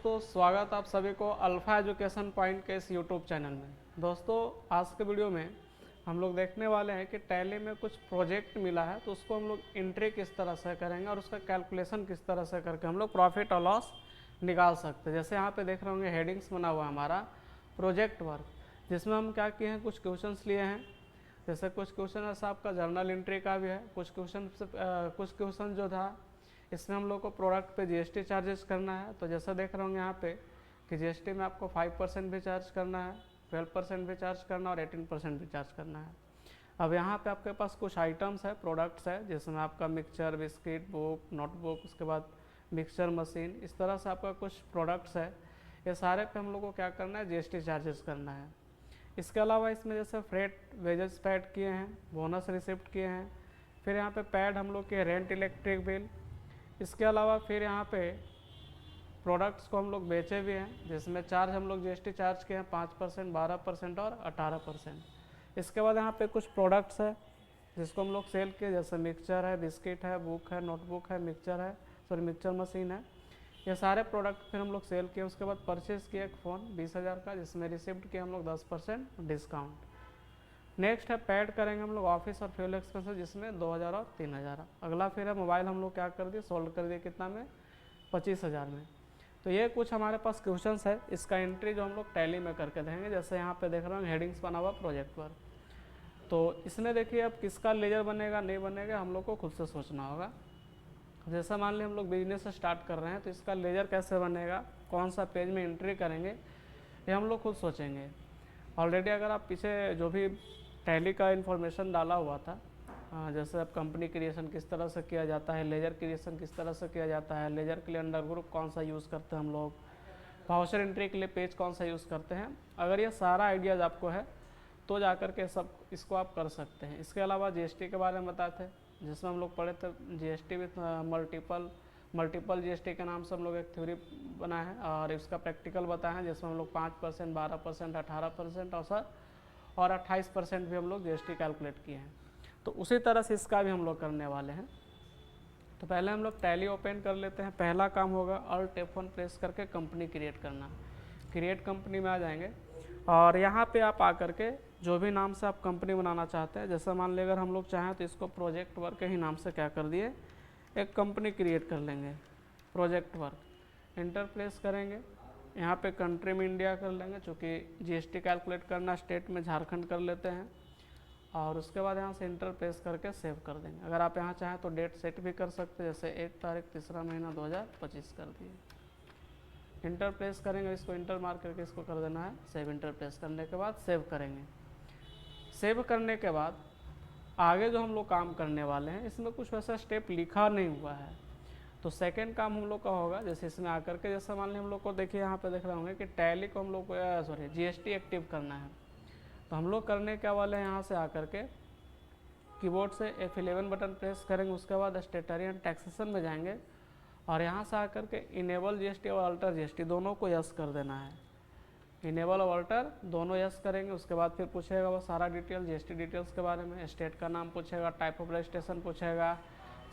दोस्तों, स्वागत आप सभी को अल्फा एजुकेशन पॉइंट के इस यूट्यूब चैनल में। दोस्तों, आज के वीडियो में हम लोग देखने वाले हैं कि टैली में कुछ प्रोजेक्ट मिला है तो उसको हम लोग एंट्री किस तरह से करेंगे और उसका कैलकुलेशन किस तरह से करके हम लोग प्रॉफिट और लॉस निकाल सकते हैं। जैसे यहाँ पे देख रहे होंगे हेडिंग्स बना हुआ है हमारा प्रोजेक्ट वर्क, जिसमें हम क्या किए हैं, कुछ क्वेश्चंस लिए हैं। जैसे कुछ क्वेश्चन ऐसा आपका जर्नल एंट्री का भी है, कुछ क्वेश्चन जो था इसमें हम लोग को प्रोडक्ट पे जीएसटी चार्जेस करना है। तो जैसा देख रहे होंगे यहाँ पे कि जीएसटी में आपको 5% भी चार्ज करना है, 12% भी चार्ज करना और 18% भी चार्ज करना है। अब यहाँ पे आपके पास कुछ आइटम्स है, प्रोडक्ट्स है, जिसमें आपका मिक्सचर, बिस्किट, बुक, नोटबुक, उसके बाद मिक्सचर मशीन, इस तरह से आपका कुछ प्रोडक्ट्स है। ये सारे पे हम लोग को क्या करना है, जीएसटी चार्जेस करना है। इसके अलावा इसमें जैसे फ्रेट वेजेस पैड किए हैं, बोनस रिसिप्ट किए हैं, फिर यहाँ पे पैड हम लोग के रेंट इलेक्ट्रिक बिल। इसके अलावा फिर यहाँ पे प्रोडक्ट्स को हम लोग बेचे भी हैं, जिसमें चार्ज हम लोग जीएसटी चार्ज किए हैं 5%, 12% और 18%। इसके बाद यहाँ पे कुछ प्रोडक्ट्स है जिसको हम लोग सेल किए, जैसे मिक्सचर है, बिस्किट है, बुक है, नोटबुक है, मिक्सचर मशीन है। ये सारे प्रोडक्ट फिर हम लोग सेल किए। उसके बाद परचेज़ किया एक फ़ोन 20,000 का, जिसमें रिसिप्ट किया हम लोग 10% डिस्काउंट। नेक्स्ट है पैड करेंगे हम लोग ऑफिस और फ्यूल एक्सपेंसेस, जिसमें 2,000 और 3,000। अगला फिर है मोबाइल, हम लोग क्या कर दिए, सोल्ड कर दिए कितना में, 25,000 में। तो ये कुछ हमारे पास क्वेश्चंस है, इसका एंट्री जो हम लोग टैली में करके देंगे। जैसे यहाँ पे देख रहे हैं हेडिंग्स बना हुआ प्रोजेक्ट पर, तो इसमें देखिए अब किसका लेजर बनेगा नहीं बनेगा हम लोग को खुद से सोचना होगा। जैसा मान लिया हम लोग बिजनेस स्टार्ट कर रहे हैं तो इसका लेजर कैसे बनेगा, कौन सा पेज में एंट्री करेंगे, ये हम लोग खुद सोचेंगे। ऑलरेडी अगर आप पीछे जो भी टैली का इन्फॉर्मेशन डाला हुआ था, जैसे अब कंपनी क्रिएशन किस तरह से किया जाता है, लेजर क्रिएशन किस तरह से किया जाता है, लेजर के लिए अंडर ग्रुप कौन सा यूज़ करते हैं हम लोग, वाउचर एंट्री के लिए पेज कौन सा यूज़ करते हैं, अगर ये सारा आइडियाज़ आपको है तो जा कर के सब इसको आप कर सकते हैं। इसके अलावा जीएसटी के बारे में बताते हैं, जिसमें हम लोग पढ़े थे जीएसटी विथ मल्टीपल जीएसटी के नाम से हम लोग एक थ्योरी बनाए हैं और इसका प्रैक्टिकल बताए हैं, जिसमें हम लोग 5%, 12%, 18% और 28% भी हम लोग जीएसटी कैलकुलेट किए हैं। तो उसी तरह से इसका भी हम लोग करने वाले हैं। तो पहले हम लोग टैली ओपन कर लेते हैं। पहला काम होगा अल्ट F1 प्रेस करके कंपनी क्रिएट करना। क्रिएट कंपनी में आ जाएंगे और यहाँ पे आप आकर के जो भी नाम से आप कंपनी बनाना चाहते हैं, जैसे मान लीजिए अगर हम लोग चाहें तो इसको प्रोजेक्ट वर्क के ही नाम से क्या कर दिए, एक कंपनी क्रिएट कर लेंगे, प्रोजेक्ट वर्क। इंटर प्रेस करेंगे, यहाँ पे कंट्री में इंडिया कर लेंगे, चूँकि जीएसटी कैलकुलेट करना स्टेट में झारखंड कर लेते हैं। और उसके बाद यहाँ से इंटर प्रेस करके सेव कर देंगे। अगर आप यहाँ चाहें तो डेट सेट भी कर सकते हैं, जैसे 1 तारीख 3रा महीना 2025 कर दिए। इंटर प्रेस करेंगे, इसको इंटर मार्क करके इसको कर देना है सेव। इंटर प्रेस करने के बाद सेव करेंगे। सेव करने के बाद आगे जो हम लोग काम करने वाले हैं, इसमें कुछ वैसा स्टेप लिखा नहीं हुआ है, तो सेकेंड काम हम लोग का होगा, जैसे इसमें आकर के जैसे मान लीजिए हम लोग को देखिए यहाँ पे देख रहे होंगे कि टैली को हम लोग को जीएसटी एक्टिव करना है। तो हम लोग करने क्या वाले हैं, यहाँ से आकर के कीबोर्ड से F11 बटन प्रेस करेंगे। उसके बाद स्टेटरी एंड टैक्सेशन में जाएंगे और यहाँ से आकर के इनेबल जीएसटी और अल्टर जीएसटी दोनों को यस कर देना है। इनेबल और अल्टर दोनों यस करेंगे। उसके बाद फिर पूछेगा वो सारा डिटेल जीएसटी डिटेल्स के बारे में, स्टेट का नाम पूछेगा, टाइप ऑफ रजिस्ट्रेशन पूछेगा,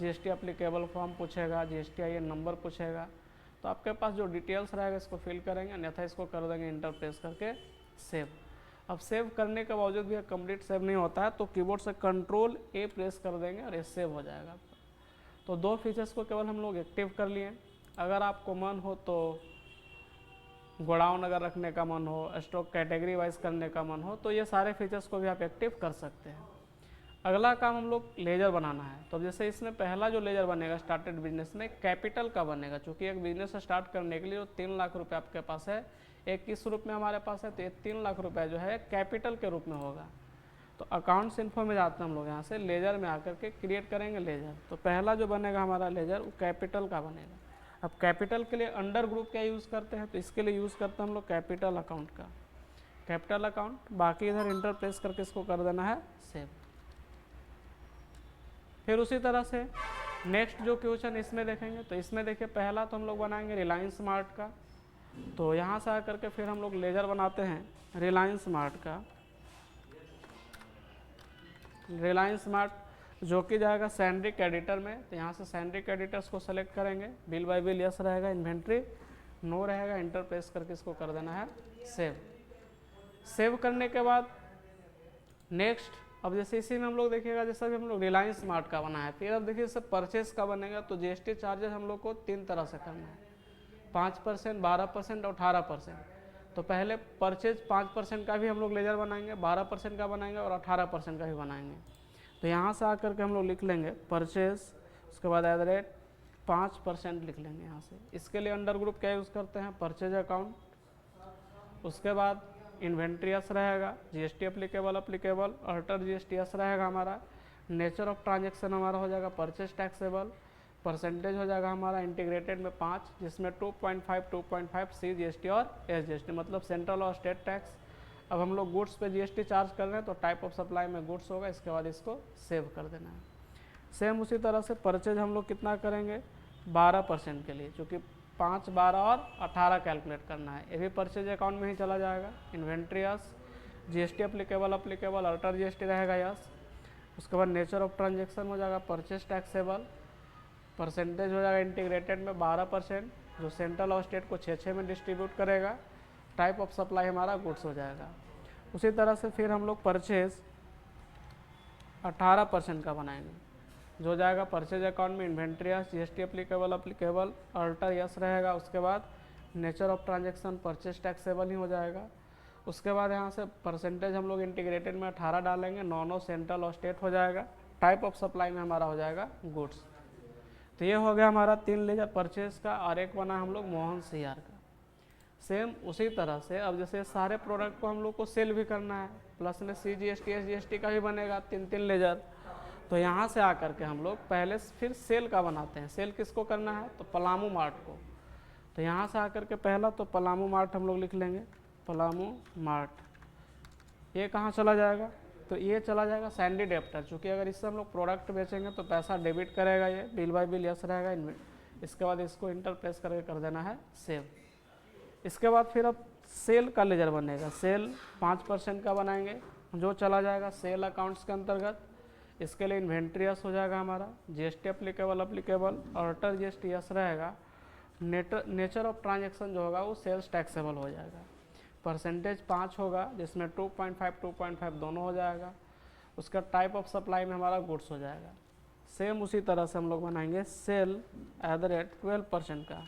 जीएसटी एप्लीकेबल फॉर्म पूछेगा, जीएसटी आईएन नंबर पूछेगा। तो आपके पास जो डिटेल्स रहेगा इसको फिल करेंगे, अन्यथा इसको कर देंगे इंटर प्रेस करके सेव। अब सेव करने के बावजूद भी कंप्लीट सेव नहीं होता है तो कीबोर्ड से कंट्रोल A प्रेस कर देंगे और ये सेव हो जाएगा। तो दो फीचर्स को केवल हम लोग एक्टिव कर लिए। अगर आपको मन हो तो गोडाउन अगर रखने का मन हो, स्टॉक कैटेगरी वाइज करने का मन हो, तो ये सारे फीचर्स को भी आप एक्टिव कर सकते हैं। अगला काम हम लोग लेजर बनाना है। तो जैसे इसमें पहला जो लेजर बनेगा स्टार्टेड बिजनेस में कैपिटल का बनेगा, चूँकि एक बिजनेस स्टार्ट करने के लिए जो 3 लाख रुपये आपके पास है, 21 रूप में हमारे पास है, तो ये 3 लाख रुपये जो है कैपिटल के रूप में होगा। तो अकाउंट्स इन्फो में जाते हैं हम लोग, यहाँ से लेजर में आकर के क्रिएट करेंगे लेजर। तो पहला जो बनेगा हमारा लेजर वो कैपिटल का बनेगा। अब कैपिटल के लिए अंडर ग्रुप क्या यूज़ करते हैं, तो इसके लिए यूज़ करते हैं हम लोग कैपिटल अकाउंट का, कैपिटल अकाउंट। बाकी इधर इंटर प्रेस करके इसको कर देना है सेव। फिर उसी तरह से नेक्स्ट जो क्वेश्चन इसमें देखेंगे, तो इसमें देखिए पहला तो हम लोग बनाएंगे रिलायंस स्मार्ट का। तो यहाँ से आकर के फिर हम लोग लेजर बनाते हैं रिलायंस स्मार्ट का। रिलायंस स्मार्ट जो कि जाएगा सैंड्रिक एडिटर में, तो यहाँ से सैंड्रिक एडिटर्स को सेलेक्ट करेंगे, बिल बाय बिल यस रहेगा, इन्वेंट्री नो रहेगा, इंटर प्रेस करके इसको कर देना है सेव। सेव करने के बाद नेक्स्ट, अब जैसे इसी में हम लोग देखिएगा, जैसा भी हम लोग रिलायंस स्मार्ट का बनाया है, फिर अब देखिए जैसे परचेस का बनेगा तो जीएसटी चार्जेस हम लोग को 3 तरह से करना है, 5%, 12% और 18%। तो पहले परचेज 5% का भी हम लोग लेजर बनाएंगे, 12% का बनाएंगे और 18% का भी बनाएंगे। तो यहाँ से आकर के हम लोग लिख लेंगे परचेज, उसके बाद @ 5% लिख लेंगे यहाँ से। इसके लिए अंडर ग्रुप क्या यूज़ करते हैं, परचेज अकाउंट। उसके बाद इन्वेंट्रीस रहेगा, जीएसटी एप्लीकेबल अल्टर जीएसटीएस रहेगा हमारा। नेचर ऑफ ट्रांजेक्शन हमारा हो जाएगा परचेज टैक्सेबल। परसेंटेज हो जाएगा हमारा इंटीग्रेटेड में 5, जिसमें 2.5 CGST और SGST मतलब सेंट्रल और स्टेट टैक्स। अब हम लोग गुड्स पे जीएसटी चार्ज कर रहे हैं तो टाइप ऑफ सप्लाई में गुड्स होगा। इसके बाद इसको सेव कर देना है। सेम उसी तरह से परचेज हम लोग कितना करेंगे, 12% के लिए, चूँकि 5, 12 और 18 कैलकुलेट करना है, ये भी परचेज अकाउंट में ही चला जाएगा। Inventory yes, GST applicable alter GST रहेगा यस। उसके बाद नेचर ऑफ ट्रांजेक्शन हो जाएगा परचेज टैक्सेबल। परसेंटेज हो जाएगा इंटीग्रेटेड में 12%, जो सेंट्रल और स्टेट को 6-6 में डिस्ट्रीब्यूट करेगा। टाइप ऑफ सप्लाई हमारा गुड्स हो जाएगा। उसी तरह से फिर हम लोग परचेज 18% का बनाएंगे, जो जाएगा परचेज अकाउंट में inventory yes, GST applicable alter yes रहेगा। उसके बाद nature of transaction purchase taxable ही हो जाएगा। उसके बाद यहाँ से परसेंटेज हम लोग इंटीग्रेटेड में 18 डालेंगे, 9 सेंट्रल और स्टेट हो जाएगा। टाइप ऑफ सप्लाई में हमारा हो जाएगा गुड्स। तो ये हो गया हमारा 3 लेजर परचेज का, और एक बना हम लोग मोहन सीआर का। सेम उसी तरह से अब जैसे सारे प्रोडक्ट को हम लोग को सेल भी करना है, प्लस में CGST SGST का भी बनेगा 3 लेजर। तो यहाँ से आकर के हम लोग पहले फिर सेल का बनाते हैं। सेल किसको करना है, तो पलामू मार्ट को। तो यहाँ से आकर के पहला तो पलामू मार्ट हम लोग लिख लेंगे, पलामू मार्ट। ये कहाँ चला जाएगा, तो ये चला जाएगा सैंडी डेप्टर, चूँकि अगर इससे हम लोग प्रोडक्ट बेचेंगे तो पैसा डेबिट करेगा, ये बिल बाय बिल यस रहेगा। इसके बाद इसको इंटर प्रेस करके कर देना है सेव। इसके बाद फिर अब सेल का लेजर बनेगा। सेल 5% का बनाएंगे, जो चला जाएगा सेल अकाउंट्स के अंतर्गत। इसके लिए इन्वेंट्री यस हो जाएगा हमारा, GST applicable alter GST yes रहेगा। नेचर ऑफ ट्रांजेक्शन जो होगा वो सेल्स टैक्सेबल हो जाएगा। परसेंटेज 5 होगा, जिसमें 2.5 दोनों हो जाएगा। उसका टाइप ऑफ सप्लाई में हमारा गुड्स हो जाएगा। सेम उसी तरह से हम लोग बनाएंगे सेल @ 12% का।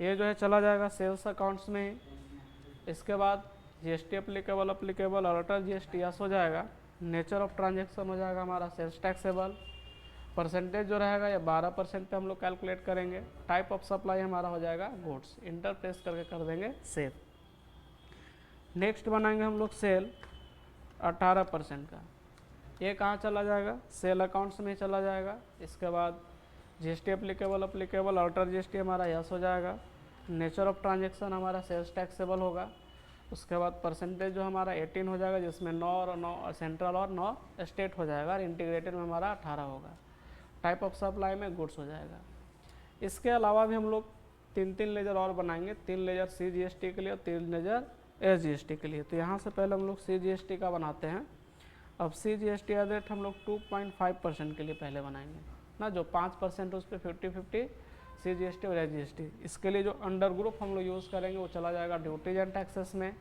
ये जो है चला जाएगा सेल्स अकाउंट्स में ही। इसके बाद GST applicable alter GST yes हो जाएगा। नेचर ऑफ ट्रांजेक्शन हो जाएगा हमारा सेल्स टैक्सेबल। परसेंटेज जो रहेगा ये 12% पे हम लोग कैलकुलेट करेंगे। टाइप ऑफ सप्लाई हमारा हो जाएगा गुड्स। इंटर प्रेस करके कर देंगे सेव। नेक्स्ट बनाएंगे हम लोग सेल 18% का। ये कहाँ चला जाएगा, सेल अकाउंट्स में चला जाएगा। इसके बाद जीएसटी एप्लीकेबल अल्टर जीएसटी हमारा यस हो जाएगा। नेचर ऑफ ट्रांजेक्शन हमारा सेल्स टैक्सेबल होगा। उसके बाद परसेंटेज जो हमारा 18 हो जाएगा, जिसमें 9 सेंट्रल और 9 स्टेट हो जाएगा, और इंटीग्रेटेड में हमारा 18 होगा। टाइप ऑफ सप्लाई में गुड्स हो जाएगा। इसके अलावा भी हम लोग 3 लेजर और बनाएंगे, 3 लेजर CGST के लिए और 3 लेजर SGST के लिए। तो यहाँ से पहले हम लोग CGST का बनाते हैं। अब CGST रेट हम लोग 2.5% के लिए पहले बनाएंगे ना, जो 5% उस पर 50-50 CGST और SGST। इसके लिए जो अंडर ग्रुप हम लोग यूज़ करेंगे वो चला जाएगा ड्यूटीज एंड टैक्सेस में।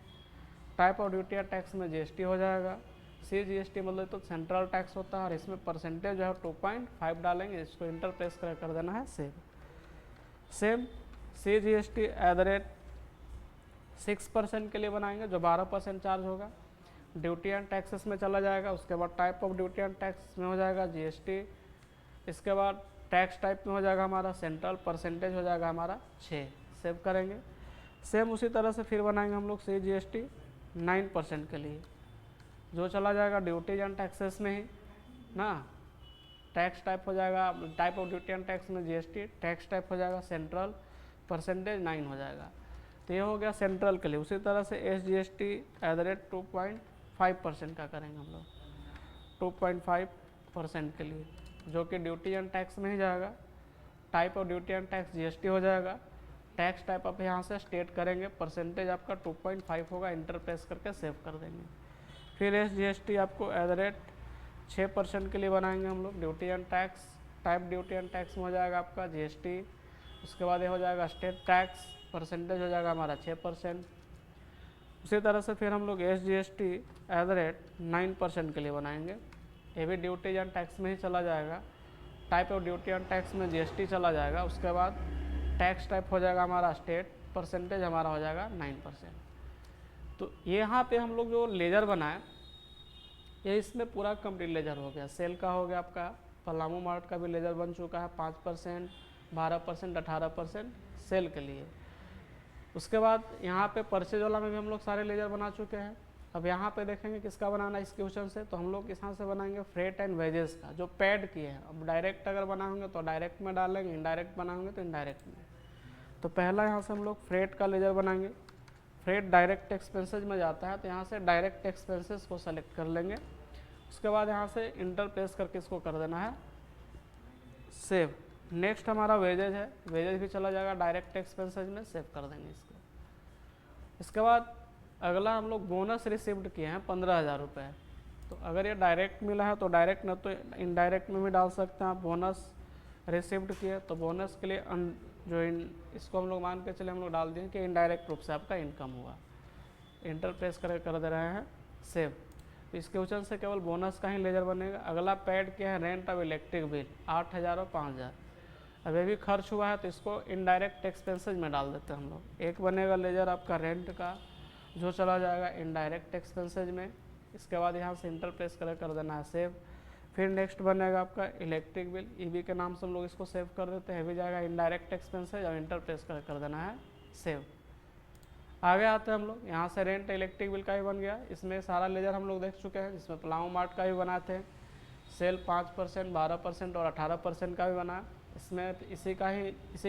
Type of duty and tax में GST हो जाएगा। CGST मतलब तो सेंट्रल टैक्स होता है, और इसमें परसेंटेज जो है 2.5 डालेंगे। इसको इंटर प्रेस कर देना है सेव। सेम CGST @ 6% के लिए बनाएंगे, जो 12% चार्ज होगा। ड्यूटी एंड टैक्सेस में चला जाएगा। उसके बाद type of duty and tax में हो जाएगा GST। इसके बाद टैक्स टाइप में हो जाएगा हमारा सेंट्रल। परसेंटेज हो जाएगा हमारा 6। सेव करेंगे। सेम उसी तरह से फिर बनाएंगे हम लोग CGST 9% के लिए, जो चला जाएगा ड्यूटीज एंड टैक्सेस में ही ना। टैक्स टाइप हो जाएगा, type of duty and tax में GST। टैक्स टाइप हो जाएगा सेंट्रल। परसेंटेज 9 हो जाएगा। तो ये हो गया सेंट्रल के लिए। उसी तरह से SGST @ 2.5% का करेंगे हम लोग, 2.5% के लिए, जो कि ड्यूटी एंड टैक्स में ही जाएगा। Type of duty and tax GST हो जाएगा। टैक्स टाइप आप यहाँ से स्टेट करेंगे। परसेंटेज आपका 2.5 होगा। इंटर प्रेस करके सेव कर देंगे। फिर SGST आपको @ 6% के लिए बनाएंगे हम लोग, duty and tax. Type duty and tax में हो जाएगा आपका GST। उसके बाद ये हो जाएगा स्टेट टैक्स। परसेंटेज हो जाएगा हमारा 6%। उसी तरह से फिर हम लोग SGST@9% के लिए बनाएंगे। ये भी ड्यूटीज एंड टैक्स में ही चला जाएगा। Type of duty and tax में GST चला जाएगा। उसके बाद टैक्स टाइप हो जाएगा हमारा स्टेट, परसेंटेज हमारा हो जाएगा 9%। तो ये यहाँ पे हम लोग जो लेजर बनाए, ये इसमें पूरा कंप्लीट लेजर हो गया। सेल का हो गया आपका, पलामू मार्ट का भी लेजर बन चुका है 5%, 12%, 18% सेल के लिए। उसके बाद यहाँ पे परचेज वाला में भी हम लोग सारे लेजर बना चुके हैं। अब यहाँ पे देखेंगे किसका बनाना है इस क्वेश्चन से, तो हम लोग यहाँ से बनाएंगे फ्रेट एंड वेजेस का, जो पैड किए हैं। अब डायरेक्ट अगर बनाएंगे तो डायरेक्ट में डालेंगे, इनडायरेक्ट बनाएंगे तो इनडायरेक्ट में। तो पहला यहाँ से हम लोग फ्रेट का लेजर बनाएंगे। फ्रेट डायरेक्ट एक्सपेंसेज में जाता है, तो यहाँ से डायरेक्ट एक्सपेंसेस को सेलेक्ट कर लेंगे। उसके बाद यहाँ से इंटरप्रेस करके इसको कर देना है सेव। नेक्स्ट हमारा वेजेज है, वेजेज भी चला जाएगा डायरेक्ट एक्सपेंसेज में, सेव कर देंगे इसको। इसके बाद अगला हम लोग बोनस रिसीव्ड किए हैं 15,000 रुपये। तो अगर ये डायरेक्ट मिला है तो डायरेक्ट, न तो इनडायरेक्ट में भी डाल सकते हैं आप। बोनस रिसीव्ड किए तो बोनस के लिए इसको हम लोग मान के चले, हम लोग डाल दिए कि इनडायरेक्ट रूप से आपका इनकम हुआ। इंटर प्रेस कर दे रहे हैं सेव। तो इसके क्वेश्चन से केवल बोनस का ही लेजर बनेगा। अगला पैड क्या है, रेंट ऑफ इलेक्ट्रिक बिल 8,000 और 5,000। अब ये भी खर्च हुआ है तो इसको इनडायरेक्ट एक्सपेंसेज में डाल देते हैं हम लोग। एक बनेगा लेजर आपका रेंट का, जो चला जाएगा इनडायरेक्ट एक्सपेंसेज में। इसके बाद यहाँ से इंटर प्रेस कर देना है सेव। फिर नेक्स्ट बनेगा आपका इलेक्ट्रिक बिल, ईबी के नाम से हम लोग इसको सेव कर देते हैं, भी जाएगा इनडायरेक्ट एक्सपेंसेज, और इंटर प्रेस कर देना है सेव। आगे आते हैं हम लोग, यहाँ से रेंट इलेक्ट्रिक बिल का भी बन गया। इसमें सारा लेजर हम लोग देख चुके हैं, जिसमें प्लामू मार्ट का भी बनाते हैं। सेल 5%, 12% और 18% का भी बना। इसमें इसी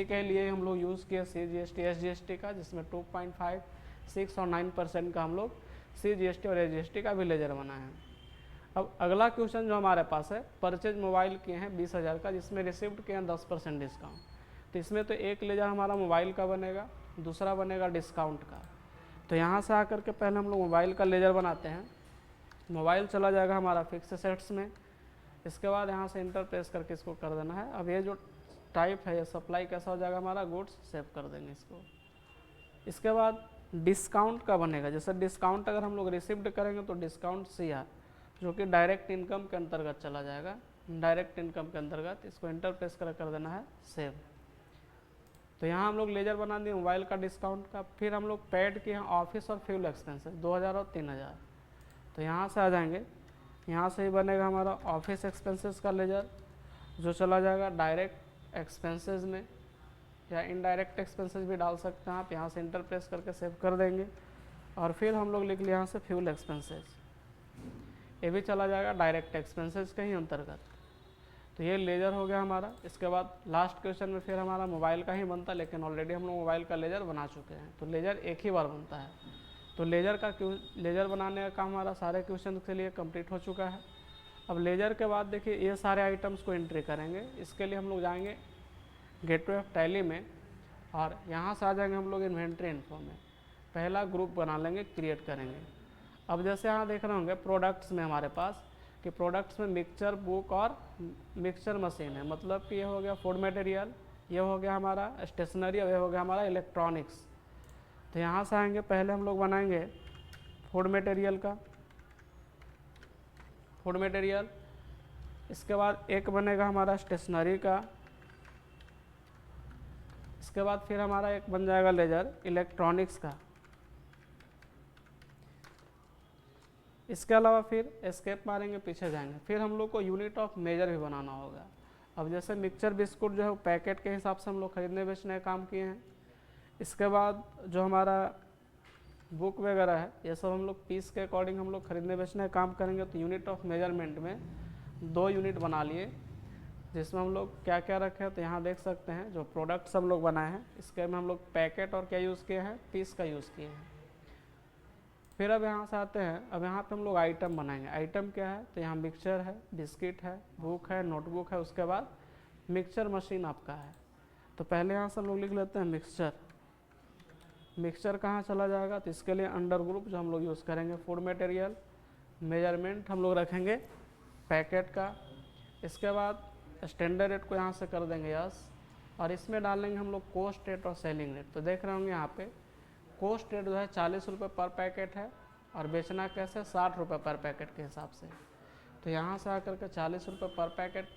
के लिए हम लोग यूज़ किए CGST SGST का, जिसमें 2.5, 6 और 9% का हम लोग CGST और SGST का भी लेजर बना है। अब अगला क्वेश्चन जो हमारे पास है, परचेज मोबाइल किए हैं 20,000 का, जिसमें रिसिव्ड किए हैं 10% डिस्काउंट। तो इसमें तो एक लेजर हमारा मोबाइल का बनेगा, दूसरा बनेगा डिस्काउंट का। तो यहाँ से आकर के पहले हम लोग मोबाइल का लेजर बनाते हैं। मोबाइल चला जाएगा हमारा फिक्स एसेट्स में। इसके बाद यहाँ से इंटर प्रेस करके इसको कर देना है। अब ये जो टाइप है, ये सप्लाई कैसा हो जाएगा हमारा, गुड्स, सेव कर देंगे इसको। इसके बाद डिस्काउंट का बनेगा। जैसे डिस्काउंट अगर हम लोग रिसिव्ड करेंगे तो डिस्काउंट CR, जो कि डायरेक्ट इनकम के अंतर्गत चला जाएगा, डायरेक्ट इनकम के अंतर्गत। इसको इंटर प्रेस कर देना है सेव। तो यहाँ हम लोग लेजर बना दिए मोबाइल का, डिस्काउंट का। फिर हम लोग पेड किए हैं ऑफिस और फ्यूल एक्सपेंसेस 2,000 और 3,000। तो यहाँ से आ जाएंगे, यहाँ से ही बनेगा हमारा ऑफिस एक्सपेंसेस का लेजर, जो चला जाएगा डायरेक्ट एक्सपेंसेस में, या इनडायरेक्ट एक्सपेंसेस भी डाल सकते हैं आप। यहाँ से इंटर प्रेस करके सेव कर देंगे। और फिर हम लोग लिख लिया यहाँ से फ्यूल एक्सपेंसेस, ये भी चला जाएगा डायरेक्ट एक्सपेंसेस के ही अंतर्गत। तो ये लेजर हो गया हमारा। इसके बाद लास्ट क्वेश्चन में फिर हमारा मोबाइल का ही बनता, लेकिन ऑलरेडी हम लोग मोबाइल का लेजर बना चुके हैं, तो लेजर एक ही बार बनता है। तो लेजर बनाने का काम हमारा सारे क्वेश्चन के लिए कंप्लीट हो चुका है। अब लेजर के बाद देखिए ये सारे आइटम्स को एंट्री करेंगे। इसके लिए हम लोग जाएंगे गेटवे ऑफ टैली में, और यहाँ से आ जाएंगे हम लोग इन्वेंट्री इन्फो में। पहला ग्रुप बना लेंगे, क्रिएट करेंगे। अब जैसे यहाँ देख रहे होंगे प्रोडक्ट्स में हमारे पास कि प्रोडक्ट्स में मिक्सचर, बुक और मिक्सचर मशीन है। मतलब कि ये हो गया फूड मटेरियल, ये हो गया हमारा स्टेशनरी, और ये हो गया हमारा इलेक्ट्रॉनिक्स। तो यहाँ से आएंगे, पहले हम लोग बनाएंगे फूड मटेरियल का, फूड मटेरियल। इसके बाद एक बनेगा हमारा स्टेशनरी का। इसके बाद फिर हमारा एक बन जाएगा लेजर इलेक्ट्रॉनिक्स का। इसके अलावा फिर एस्केप मारेंगे, पीछे जाएंगे। फिर हम लोग को यूनिट ऑफ मेजर भी बनाना होगा। अब जैसे मिक्सचर बिस्कुट जो है पैकेट के हिसाब से हम लोग खरीदने बेचने का काम किए हैं। इसके बाद जो हमारा बुक वगैरह है, ये सब हम लोग पीस के अकॉर्डिंग हम लोग खरीदने बेचने का काम करेंगे। तो यूनिट ऑफ मेजरमेंट में 2 यूनिट बना लिए, जिसमें हम लोग क्या क्या रखे हैं तो यहाँ देख सकते हैं। जो प्रोडक्ट्स हम लोग बनाए हैं, इसके में हम लोग पैकेट और क्या यूज़ किए हैं, पीस का यूज़ किए हैं। फिर अब यहाँ से आते हैं, अब यहाँ पे हम लोग आइटम बनाएंगे। आइटम क्या है तो यहाँ मिक्सचर है, बिस्किट है, बुक है, नोटबुक है। उसके बाद मिक्सचर मशीन आपका है। तो पहले यहाँ से हम लोग लिख लेते हैं मिक्सचर। मिक्सचर कहाँ चला जाएगा तो इसके लिए अंडर ग्रुप जो हम लोग यूज़ करेंगे फूड मटेरियल। मेजरमेंट हम लोग रखेंगे पैकेट का। इसके बाद स्टैंडर्ड रेट को यहाँ से कर देंगे यस। और इसमें डालेंगे हम लोग कॉस्ट रेट और सेलिंग रेट। तो देख रहे होंगे यहाँ पे कॉस्ट रेट जो है 40 रुपये पर पैकेट है और बेचना कैसे 60 रुपये पर पैकेट के हिसाब से। तो यहाँ से आकर के 40 रुपये पर पैकेट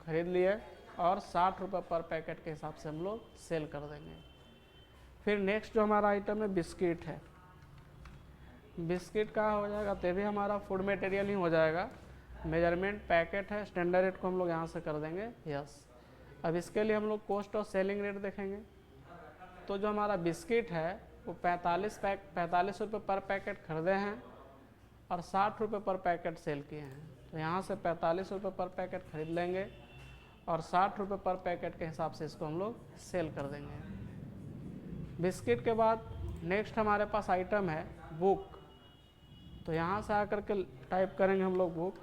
खरीद लिए और 60 रुपये पर पैकेट के हिसाब से हम लोग सेल कर देंगे। फिर नेक्स्ट जो हमारा आइटम है बिस्किट है। बिस्किट का हो जाएगा तो भी हमारा फूड मटेरियल ही हो जाएगा। मेजरमेंट पैकेट है, स्टैंडर्ड रेट को हम लोग यहाँ से कर देंगे यस। अब इसके लिए हम लोग कॉस्ट और सेलिंग रेट देखेंगे। तो जो हमारा बिस्किट है वो 45 रुपये पर पैकेट खरीदे हैं और 60 रुपये पर पैकेट सेल किए हैं। तो यहाँ से 45 रुपये पर पैकेट खरीद लेंगे और 60 रुपये पर पैकेट के हिसाब से इसको हम लोग सेल कर देंगे। बिस्किट के बाद नेक्स्ट हमारे पास आइटम है बुक। तो यहाँ से आकर के टाइप करेंगे हम लोग बुक।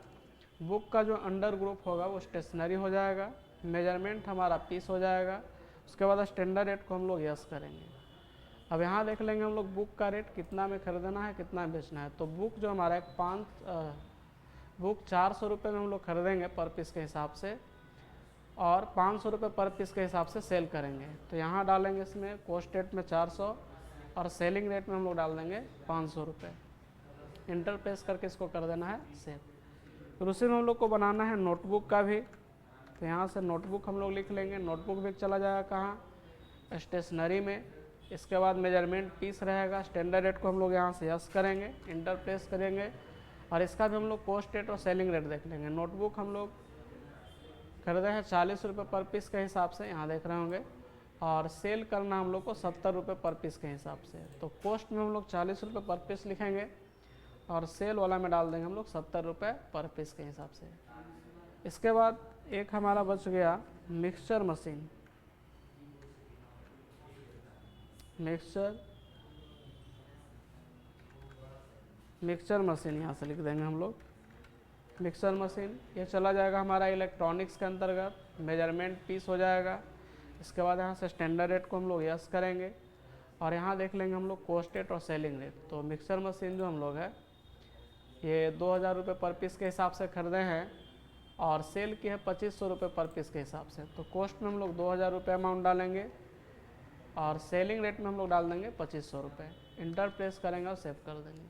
बुक का जो अंडर ग्रुप होगा वो स्टेशनरी हो जाएगा, मेजरमेंट हमारा पीस हो जाएगा। उसके बाद स्टैंडर्ड रेट को हम लोग यस करेंगे। अब यहाँ देख लेंगे हम लोग बुक का रेट कितना में खरीदना है, कितना में बेचना है। तो बुक जो हमारा बुक 400 रुपये में हम लोग खरीदेंगे पर पीस के हिसाब से और 500 रुपये पर पीस के हिसाब से सेल करेंगे। तो यहाँ डालेंगे इसमें कॉस्ट रेट में 400 और सेलिंग रेट में हम लोग डाल देंगे 500 रुपये। इंटर प्रेस करके इसको कर देना है सेव। फिर उसी में हम लोग को बनाना है नोटबुक का भी। तो यहाँ से नोटबुक हम लोग लिख लेंगे। नोटबुक भी चला जाएगा कहाँ, स्टेशनरी में। इसके बाद मेजरमेंट पीस रहेगा, स्टैंडर्ड रेट को हम लोग यहाँ से यस करेंगे, इंटर प्रेस करेंगे और इसका भी हम लोग कॉस्ट रेट और सेलिंग रेट देख लेंगे। नोटबुक हम लोग खरीदे हैं 40 रुपये पर पीस के हिसाब से, यहाँ देख रहे होंगे, और सेल करना हम लोग को 70 रुपये पर पीस के हिसाब से। तो कॉस्ट में हम लोग 40 रुपये पर पीस लिखेंगे और सेल वाला में डाल देंगे हम लोग 70 रुपये पर पीस के हिसाब से। इसके बाद एक हमारा बच गया मिक्सचर मशीन। मिक्सचर मशीन यहाँ से लिख देंगे हम लोग। मिक्सर मशीन ये चला जाएगा हमारा इलेक्ट्रॉनिक्स के अंतर्गत, मेजरमेंट पीस हो जाएगा। इसके बाद यहाँ से स्टैंडर्ड रेट को हम लोग यस करेंगे और यहाँ देख लेंगे हम लोग कॉस्ट रेट और सेलिंग रेट। तो मिक्सर मशीन जो हम लोग है ये 2000 रुपये पर पीस के हिसाब से खरीदे हैं और सेल की है 2500 रुपये पर पीस के हिसाब से। तो कॉस्ट में हम लोग 2000 रुपये अमाउंट डालेंगे और सेलिंग रेट में हम लोग डाल देंगे 2500 रुपये। इंटर प्रेस करेंगे और सेव कर देंगे।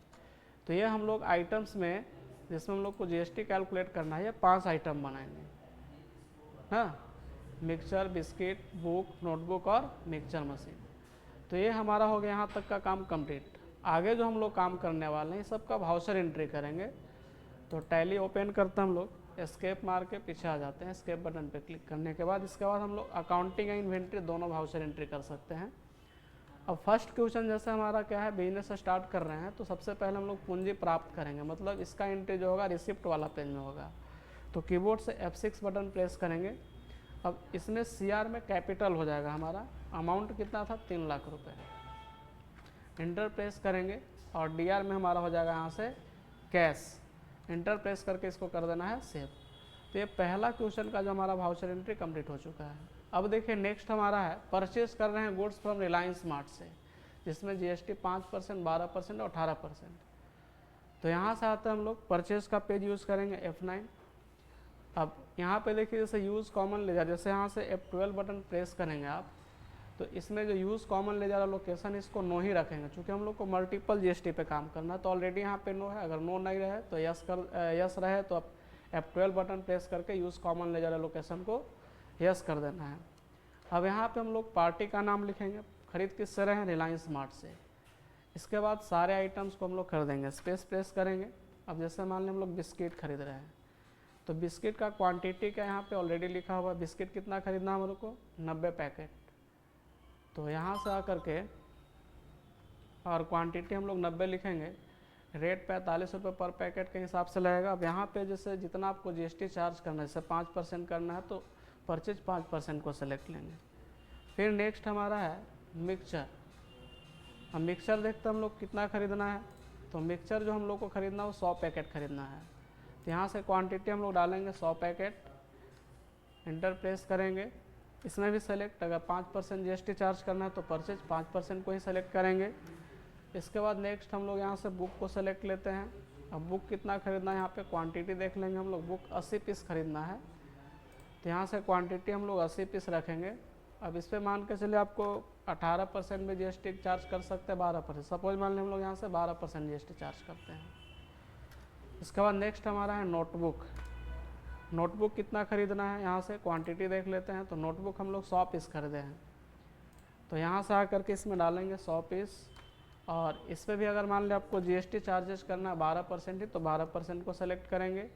तो ये हम लोग आइटम्स में जिसमें हम लोग को जीएसटी कैलकुलेट करना है, ये 5 आइटम बनाएंगे। हाँ, मिक्सचर, बिस्किट, बुक, नोटबुक और मिक्सचर मशीन। तो ये हमारा हो गया यहाँ तक का काम कंप्लीट। आगे जो हम लोग काम करने वाले हैं सबका वाउचर एंट्री करेंगे। तो टैली ओपन करते हैं हम लोग, एस्केप मार के पीछे आ जाते हैं। एस्केप बटन पे क्लिक करने के बाद इसके बाद हम लोग अकाउंटिंग या इन्वेंट्री दोनों वाउचर एंट्री कर सकते हैं। अब फर्स्ट क्वेश्चन जैसे हमारा क्या है, बिजनेस स्टार्ट कर रहे हैं तो सबसे पहले हम लोग पूंजी प्राप्त करेंगे, मतलब इसका एंट्री जो होगा रिसिप्ट वाला पेज में होगा। तो कीबोर्ड से F6 बटन प्रेस करेंगे। अब इसमें CR में कैपिटल हो जाएगा हमारा, अमाउंट कितना था 3 लाख रुपए। इंटर प्रेस करेंगे और DR में हमारा हो जाएगा यहाँ से कैश। इंटर प्रेस करके इसको कर देना है सेव। तो ये पहला क्वेश्चन का जो हमारा वाउचर एंट्री कंप्लीट हो चुका है। अब देखिए नेक्स्ट हमारा है परचेज कर रहे हैं गुड्स फ्रॉम रिलायंस स्मार्ट से, जिसमें GST 5%, 12% और 18%। तो यहाँ से आते हैं हम लोग परचेज का पेज यूज़ करेंगे F9। अब यहाँ पे देखिए जैसे यूज़ कॉमन लेजर, जैसे यहाँ से F12 बटन प्रेस करेंगे आप, तो इसमें जो यूज़ कॉमन लेजर लोकेशन इसको नो ही रखेंगे, क्योंकि हम लोग को मल्टीपल GST पे काम करना है। तो ऑलरेडी यहाँ पे नो है, अगर नो नहीं रहे तो यस रहे तो F12 बटन प्रेस करके यूज़ कॉमन लेजर लोकेशन को यस कर देना है। अब यहाँ पे हम लोग पार्टी का नाम लिखेंगे, खरीद किससे रहे हैं, रिलायंस स्मार्ट से। इसके बाद सारे आइटम्स को हम लोग खरीदेंगे, स्पेस प्रेस करेंगे। अब जैसे मान लें हम लोग बिस्किट खरीद रहे हैं, तो बिस्किट का क्वांटिटी क्या यहाँ पे ऑलरेडी लिखा हुआ है, बिस्किट कितना खरीदना हमारे को 90 पैकेट। तो यहाँ से आकर के और क्वांटिटी हम लोग 90 लिखेंगे, रेट 45 रुपये पर पैकेट के हिसाब से लगेगा। अब यहाँ पे जैसे जितना आपको GST चार्ज करना है, जैसे 5% करना है तो परचेज 5% को सेलेक्ट लेंगे। फिर नेक्स्ट हमारा है मिक्सचर। अब मिक्सचर देखते हैं हम लोग कितना खरीदना है। तो मिक्सचर जो हम लोग को खरीदना है वो 100 पैकेट खरीदना है। तो यहाँ से क्वांटिटी हम लोग डालेंगे 100 पैकेट, इंटर प्रेस करेंगे। इसमें भी सेलेक्ट, अगर 5% GST चार्ज करना है तो परचेज 5% को ही सेलेक्ट करेंगे। इसके बाद नेक्स्ट हम लोग यहाँ से बुक को सेलेक्ट लेते हैं। अब बुक कितना खरीदना है, यहाँ पे क्वांटिटी देख लेंगे हम लोग, बुक 80 पीस खरीदना है। तो यहाँ से क्वांटिटी हम लोग 80 पीस रखेंगे अब इस पे मान के चलिए आपको 18% में जीएसटी चार्ज कर सकते हैं, 12%। सपोज मान लें हम लोग यहाँ से 12% जीएसटी चार्ज करते हैं। इसके बाद नेक्स्ट हमारा है नोटबुक। नोटबुक कितना खरीदना है, यहाँ से क्वांटिटी देख लेते हैं। तो नोटबुक हम लोग 100 पीस खरीदे हैं, तो यहाँ से आकर के इसमें डालेंगे 100 पीस। और इस पर भी अगर मान लें आपको जीएसटी चार्जेस करना है 12% ही, तो 12% को सेलेक्ट करेंगे।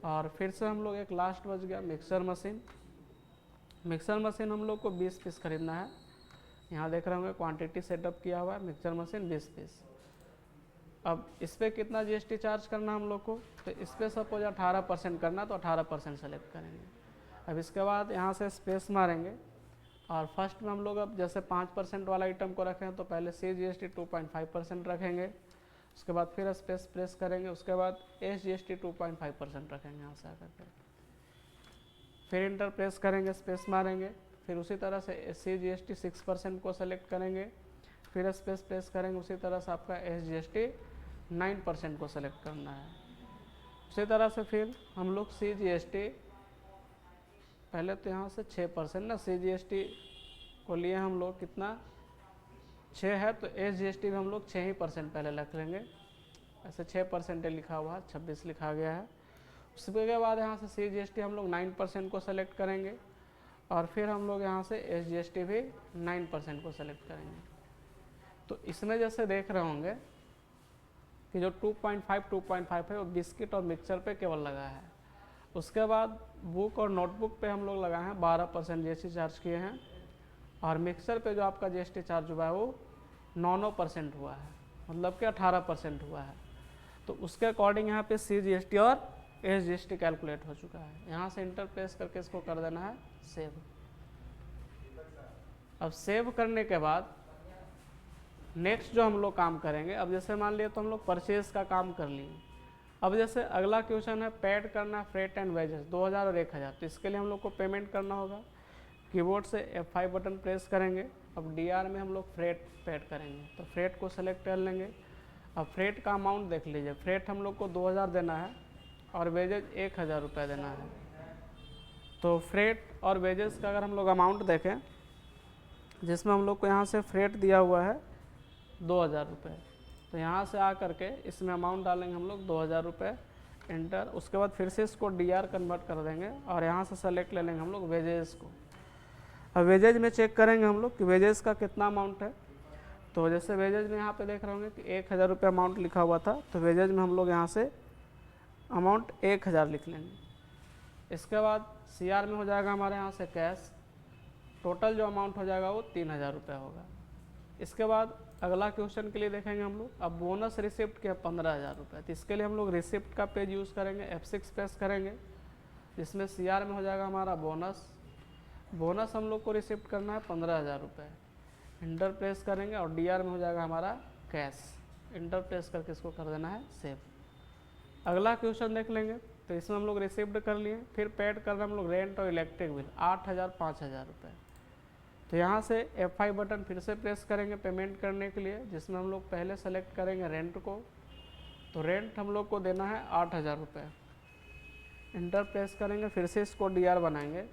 और फिर से हम लोग एक लास्ट बच गया मिक्सर मशीन। मिक्सर मशीन हम लोग को 20 पीस खरीदना है। यहाँ देख रहे होंगे क्वांटिटी सेटअप किया हुआ है, मिक्सर मशीन 20 पीस। अब इस पर कितना जीएसटी चार्ज करना हम लोग को, तो इस पर सपोज 18% करना, तो 18% सेलेक्ट करेंगे। अब इसके बाद यहाँ से स्पेस मारेंगे और फर्स्ट में हम लोग अब जैसे 5% वाला आइटम को रखें तो पहले CGST 2.5% रखेंगे। उसके बाद फिर स्पेस प्रेस करेंगे, उसके बाद SGST 2.5% रखेंगे यहाँ से आकर के। फिर इंटर प्रेस करेंगे, स्पेस मारेंगे, फिर उसी तरह से CGST 6% को सेलेक्ट करेंगे, फिर स्पेस प्रेस करेंगे, उसी तरह से आपका SGST 9% को सेलेक्ट करना है। उसी तरह से फिर हम लोग CGST पहले तो यहाँ से 6% ना, CGST को लिए हम लोग कितना 6 है, तो SGST में हम लोग 6% पहले रख लेंगे। ऐसे 6% लिखा हुआ है, 26 लिखा गया है। उसके बाद यहाँ से CGST हम लोग 9% को सेलेक्ट करेंगे और फिर हम लोग यहाँ से SGST भी 9% को सेलेक्ट करेंगे। तो इसमें जैसे देख रहे होंगे कि जो 2.5 है वो बिस्किट और मिक्सचर पे केवल लगा है। उसके बाद बुक और नोटबुक पे हम लोग लगाए हैं 12% जीएसटी चार्ज किए हैं, और मिक्सर पे जो आपका जीएसटी चार्ज हुआ है वो 9% हुआ है, मतलब कि 18% हुआ है। तो उसके अकॉर्डिंग यहाँ पे CGST और SGST कैलकुलेट हो चुका है। यहाँ से इंटर प्रेस करके इसको कर देना है सेव। अब सेव करने के बाद नेक्स्ट जो हम लोग काम करेंगे, अब जैसे मान लिए तो हम लोग परचेज का काम कर लिए। अब जैसे अगला क्वेश्चन है पेड करना फ्रेट एंड वेजेस 2000 और 1000। तो इसके लिए हम लोग को पेमेंट करना होगा। कीबोर्ड से F5 बटन प्रेस करेंगे। अब DR में हम लोग फ्रेट पेड करेंगे, तो फ्रेट को सेलेक्ट कर लेंगे। अब फ्रेट का अमाउंट देख लीजिए, फ्रेट हम लोग को 2000 देना है और वेजेज 1000 रुपये देना है। तो फ्रेट और वेजेस का अगर हम लोग अमाउंट देखें, जिसमें हम लोग को यहाँ से फ्रेट दिया हुआ है 2000 रुपये, तो यहाँ से आ करके इसमें अमाउंट डालेंगे हम लोग 2000 रुपये, एंटर। उसके बाद फिर से इसको DR कन्वर्ट कर देंगे और यहाँ से सेलेक्ट ले लेंगे हम लोग वेजेस को। अब वेजेज में चेक करेंगे हम लोग कि वेजेस का कितना अमाउंट है। तो जैसे वेजेज में यहाँ पे देख रहे होंगे कि 1000 रुपये अमाउंट लिखा हुआ था, तो वेजेज में हम लोग यहाँ से अमाउंट 1000 लिख लेंगे। इसके बाद CR में हो जाएगा हमारे यहाँ से कैश, टोटल जो अमाउंट हो जाएगा वो 3000 रुपये होगा। इसके बाद अगला क्वेश्चन के लिए देखेंगे हम लोग। अब बोनस रिसिप्ट के 15000 रुपये, तो इसके लिए हम लोग रिसिप्ट का पेज यूज़ करेंगे, F6 प्रेस करेंगे, जिसमें CR में हो जाएगा हमारा बोनस। बोनस हम लोग को रिसिप्ट करना है 15000 रुपये, इंटर प्रेस करेंगे और DR में हो जाएगा हमारा कैश, इंटर प्रेस करके इसको कर देना है सेव। अगला क्वेश्चन देख लेंगे। तो इसमें हम लोग रिसिप्ट कर लिए, फिर पेड कर रहे हैं हम लोग रेंट और इलेक्ट्रिक बिल 8000 5000 रुपये। तो यहाँ से F5 बटन फिर से प्रेस करेंगे पेमेंट करने के लिए, जिसमें हम लोग पहले सेलेक्ट करेंगे रेंट को। तो रेंट हम लोग को देना है 8000 रुपये, इंटर प्रेस करेंगे, फिर से इसको DR बनाएंगे।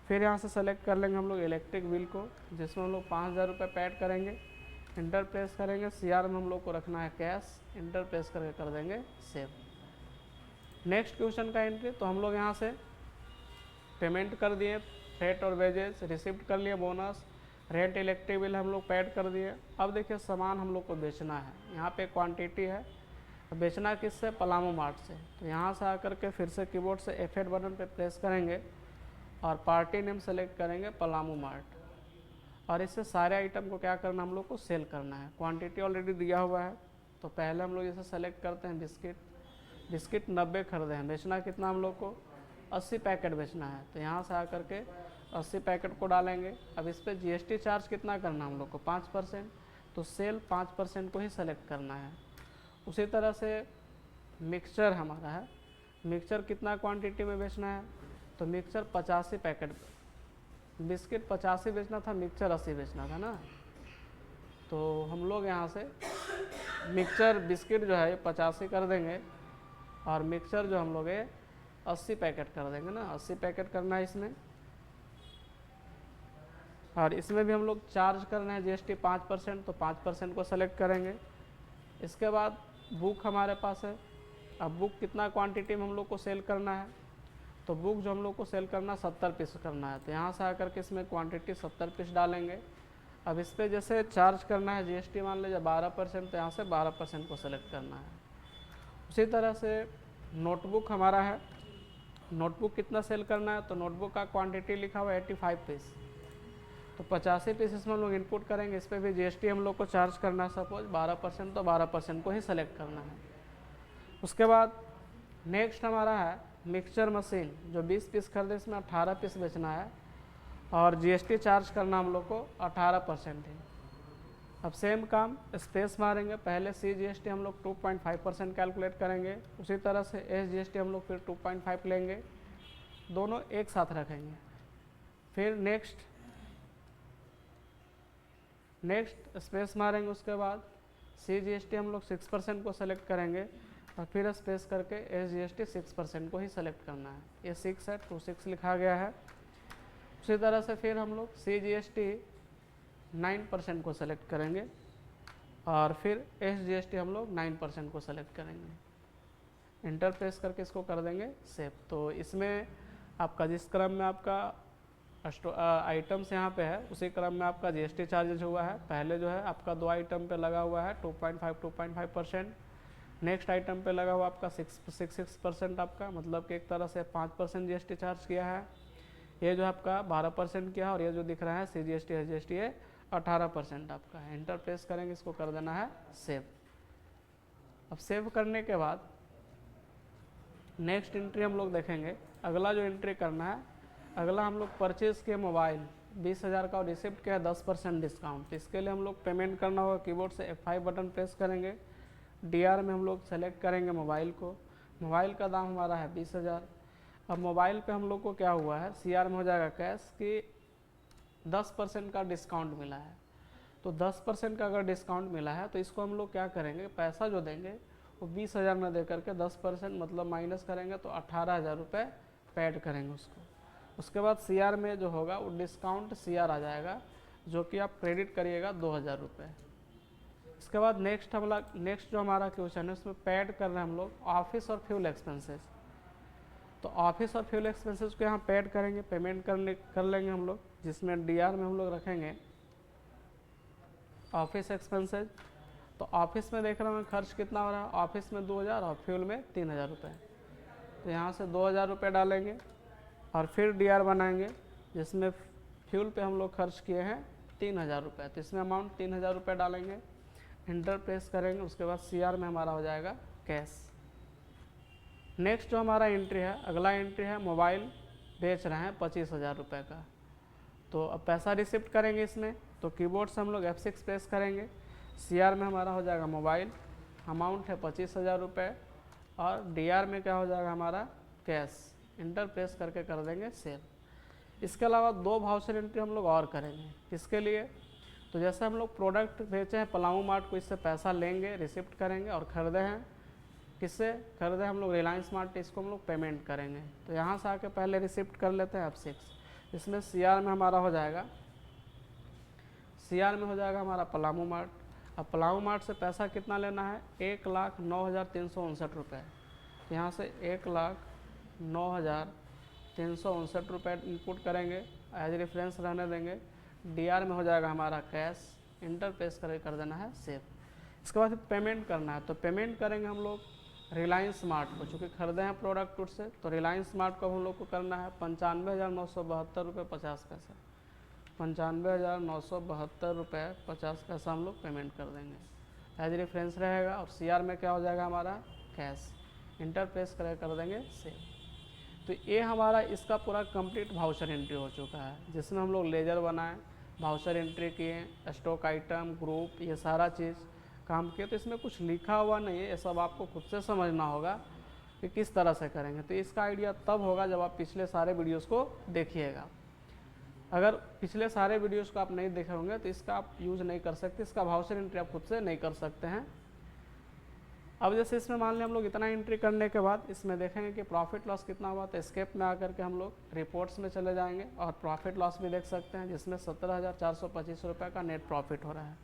फिर यहाँ से सेलेक्ट कर लेंगे हम लोग इलेक्ट्रिक बिल को, जिसमें हम लोग 5000 रुपये पेड करेंगे, इंटर प्रेस करेंगे। CR में हम लोग को रखना है कैश, इंटर प्रेस करके कर देंगे सेव। नेक्स्ट क्वेश्चन का एंट्री, तो हम लोग यहाँ से पेमेंट कर दिए फ्रेट और वेजेस, रिसिप्ट कर लिए बोनस, रेंट इलेक्ट्रिक बिल हम लोग पेड कर दिए। अब देखिए सामान हम लोग को बेचना है, यहाँ पे क्वांटिटी है, बेचना किससे, पलामू मार्ट से। तो यहाँ से आकर के फिर से कीबोर्ड से F8 बटन पे प्रेस करेंगे और पार्टी नेम सेलेक्ट करेंगे पलामू मार्ट, और इससे सारे आइटम को क्या करना, हम लोग को सेल करना है। क्वांटिटी ऑलरेडी दिया हुआ है, तो पहले हम लोग इसे सेलेक्ट करते हैं बिस्किट 90 खरीदे हैं, बेचना कितना हम लोग को 80 पैकेट बेचना है। तो यहाँ से आकर के 80 पैकेट को डालेंगे। अब इस पर GST चार्ज कितना करना हम लोग को 5%, तो सेल 5% को ही सेलेक्ट करना है। उसी तरह से मिक्सचर हमारा है, मिक्सचर कितना क्वांटिटी में बेचना है, तो मिक्सचर 85 पैकेट, बिस्किट 85 बेचना था, मिक्सचर 80 बेचना था ना। तो हम लोग यहाँ से मिक्सचर बिस्किट जो है ये 85 कर देंगे और मिक्सचर जो हम लोग ये 80 पैकेट कर देंगे ना, 80 पैकेट करना है इसमें। और इसमें भी हम लोग चार्ज कर रहे हैं जीएसटी 5%, तो 5% को सेलेक्ट करेंगे। इसके बाद बुक हमारे पास है। अब बुक कितना क्वांटिटी में हम लोग को सेल करना है, तो बुक जो हम लोग को सेल करना 70 पीस करना है, तो यहाँ से आकर के इसमें क्वांटिटी 70 पीस डालेंगे। अब इस पर जैसे चार्ज करना है जीएसटी मान लीजिए 12%, तो यहाँ से 12% को सेलेक्ट करना है। उसी तरह से नोटबुक हमारा है, नोटबुक कितना सेल करना है, तो नोटबुक का क्वांटिटी लिखा हुआ है 85 पीस, तो 85 पीस इसमें हम लोग इनपुट करेंगे। इस पर भी जीएसटी हम लोग को चार्ज करना है सपोज 12%, तो 12% को ही सेलेक्ट करना है। उसके बाद नेक्स्ट हमारा है मिक्सचर मशीन, जो 20 पीस खरीदे इसमें 18 पीस बेचना है और जीएसटी चार्ज करना हम लोग को 18% है। अब सेम काम स्पेस मारेंगे, पहले CGST हम लोग 2.5% कैलकुलेट करेंगे, उसी तरह से SGST हम लोग फिर 2.5 लेंगे, दोनों एक साथ रखेंगे। फिर नेक्स्ट स्पेस मारेंगे, उसके बाद CGST हम लोग 6% को सेलेक्ट करेंगे और फिर स्पेस करके SGST 6% को ही सेलेक्ट करना है। ये 6 है, 26 लिखा गया है। उसी तरह से फिर हम लोग CGST 9% को सेलेक्ट करेंगे और फिर SGST हम लोग 9% को सेलेक्ट करेंगे। इंटर प्रेस करके इसको कर देंगे सेव। तो इसमें आपका जिस क्रम में आपका आइटम्स यहाँ पे है उसी क्रम में आपका जीएसटी चार्जेज हुआ है। पहले जो है आपका 2 आइटम पे लगा हुआ है 2.5%, नेक्स्ट आइटम पे लगा हुआ आपका 6% आपका, मतलब कि एक तरह से 5% जीएसटी चार्ज किया है। ये जो आपका 12% किया है और ये जो दिख रहा है CGST SGST ये 18% आपका है। इंटर प्रेस करेंगे, इसको कर देना है सेव। अब सेव करने के बाद नेक्स्ट एंट्री हम लोग देखेंगे। अगला जो एंट्री करना है, अगला हम लोग परचेज के मोबाइल 20,000 का और रिसिप्ट के है 10% डिस्काउंट। इसके लिए हम लोग पेमेंट करना होगा, कीबोर्ड से F5 बटन प्रेस करेंगे, DR में हम लोग सेलेक्ट करेंगे मोबाइल को। मोबाइल का दाम हमारा है 20,000। अब मोबाइल पे हम लोग को क्या हुआ है, CR में हो जाएगा कैश कि 10% का डिस्काउंट मिला है। तो 10% का अगर डिस्काउंट मिला है तो इसको हम लोग क्या करेंगे, पैसा जो देंगे वो 20,000 न दे करके 10% मतलब माइनस करेंगे, तो 18,000 रुपये पेड करेंगे उसको। उसके बाद CR में जो होगा वो डिस्काउंट CR आ जाएगा, जो कि आप क्रेडिट करिएगा 2,000 रुपये। इसके बाद नेक्स्ट जो हमारा क्वेश्चन है उसमें पेड कर रहे हैं हम लोग ऑफिस और फ्यूल एक्सपेंसेस। तो ऑफिस और फ्यूल एक्सपेंसेस को यहाँ पेड करेंगे, पेमेंट कर लेंगे हम लोग, जिसमें DR में हम लोग रखेंगे ऑफिस एक्सपेंसेस। तो ऑफिस में देख रहे हैं खर्च कितना हो रहा है, ऑफिस में 2,000 और फ्यूल में 3,000 रुपये। तो यहाँ से 2,000 रुपये डालेंगे और फिर DR बनाएंगे, जिसमें फ्यूल पे हम लोग खर्च किए हैं 3,000 रुपये। तो इसमें अमाउंट 3,000 रुपये डालेंगे, इंटर प्रेस करेंगे। उसके बाद CR में हमारा हो जाएगा कैश। नेक्स्ट जो हमारा एंट्री है, अगला एंट्री है मोबाइल बेच रहे हैं 25,000 रुपये का। तो अब पैसा रिसिप्ट करेंगे इसमें, तो कीबोर्ड से हम लोग F6 प्रेस करेंगे, CR में हमारा हो जाएगा मोबाइल, अमाउंट है 25,000 रुपये और DR में क्या हो जाएगा हमारा कैश। इंटर प्रेस करके कर देंगे सेव। इसके अलावा 2 वाउचर एंट्री हम लोग और करेंगे। किसके लिए, तो जैसे हम लोग प्रोडक्ट बेचे हैं पलामू मार्ट को, इससे पैसा लेंगे, रिसिप्ट करेंगे और ख़रीदे हैं, किससे खरीदे हम लोग रिलायंस स्मार्ट, इसको हम लोग पेमेंट करेंगे। तो यहाँ से आके पहले रिसिप्ट कर लेते हैं F6। इसमें CR में हमारा हो जाएगा, CR में हो जाएगा हमारा पलामू मार्ट। अब पलामू मार्ट से पैसा कितना लेना है, 1,09,359 रुपये। यहाँ से 1,09,359 रुपये इनपुट करेंगे, एज रेफरेंस रहने देंगे। DR में हो जाएगा हमारा कैश, इंटर प्रेस कर देना है सेव। इसके बाद पेमेंट करना है, तो पेमेंट करेंगे हम लोग रिलायंस स्मार्ट को, चूँकि खरीदे हैं प्रोडक्ट उससे। तो रिलायंस स्मार्ट को हम लोग को करना है 95,972 रुपये 50 पैसा। 95,972 रुपये 50 पैसा हम लोग पेमेंट कर देंगे, एज रेफरेंस रहेगा। और CR में क्या हो जाएगा हमारा कैश, इंटर प्रेस कर देंगे सेव। तो ये हमारा इसका पूरा कंप्लीट वाउचर एंट्री हो चुका है, जिसमें हम लोग लेजर बनाए, वाउचर एंट्री किए, स्टॉक आइटम, ग्रुप, ये सारा चीज़ काम किए। तो इसमें कुछ लिखा हुआ नहीं है, ये सब आपको खुद से समझना होगा कि किस तरह से करेंगे। तो इसका आइडिया तब होगा जब आप पिछले सारे वीडियोस को देखिएगा। अगर पिछले सारे वीडियोस को आप नहीं देखे होंगे तो इसका आप यूज़ नहीं कर सकते, इसका वाउचर एंट्री आप खुद से नहीं कर सकते हैं। अब जैसे इसमें मान लें हम लोग इतना एंट्री करने के बाद इसमें देखेंगे कि प्रॉफिट लॉस कितना हुआ, तो एस्केप में आकर के हम लोग रिपोर्ट्स में चले जाएंगे और प्रॉफिट लॉस भी देख सकते हैं, जिसमें 17,425 रुपये का नेट प्रॉफिट हो रहा है।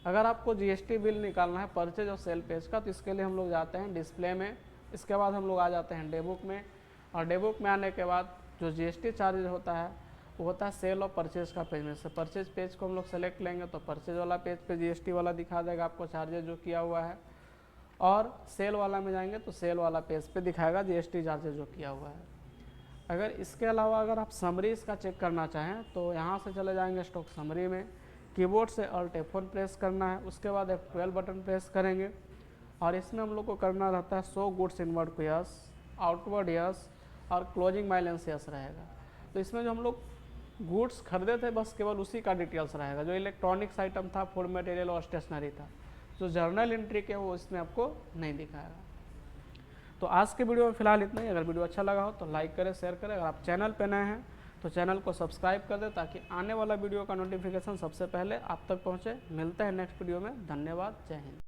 अगर आपको जीएसटी बिल निकालना है परचेज और सेल पेज का, तो इसके लिए हम लोग जाते हैं डिस्प्ले में, इसके बाद हम लोग आ जाते हैं डे बुक में, और डे बुक में आने के बाद जो जीएसटी चार्ज होता है वो होता है सेल और परचेज का पेज में से। परचेज पेज को हम लोग सेलेक्ट लेंगे तो परचेज वाला पेज पे जीएसटी वाला दिखा देगा आपको चार्जेज जो किया हुआ है, और सेल वाला में जाएंगे तो सेल वाला पेज पे दिखाएगा जीएसटी चार्जेज जो किया हुआ है। अगर इसके अलावा अगर आप समरी इसका चेक करना चाहें तो यहाँ से चले जाएंगे स्टॉक समरी में, कीबोर्ड से Alt F4 प्रेस करना है, उसके बाद F12 बटन प्रेस करेंगे और इसमें हम लोग को करना रहता है शो गुड्स इनवर्ड को यस, आउटवर्ड यस और क्लोजिंग बैलेंस यस रहेगा। तो इसमें जो हम लोग गुड्स खरीदे थे बस केवल उसी का डिटेल्स रहेगा, जो इलेक्ट्रॉनिक्स आइटम था, फूड मटेरियल और स्टेशनरी था, जो जर्नल एंट्री के वो इसमें आपको नहीं दिखाएगा। तो आज के वीडियो में फिलहाल इतना ही। अगर वीडियो अच्छा लगा हो तो लाइक करें, शेयर करें। अगर आप चैनल पर नए हैं तो चैनल को सब्सक्राइब कर दें ताकि आने वाला वीडियो का नोटिफिकेशन सबसे पहले आप तक पहुंचे। मिलते हैं नेक्स्ट वीडियो में। धन्यवाद। जय हिंद।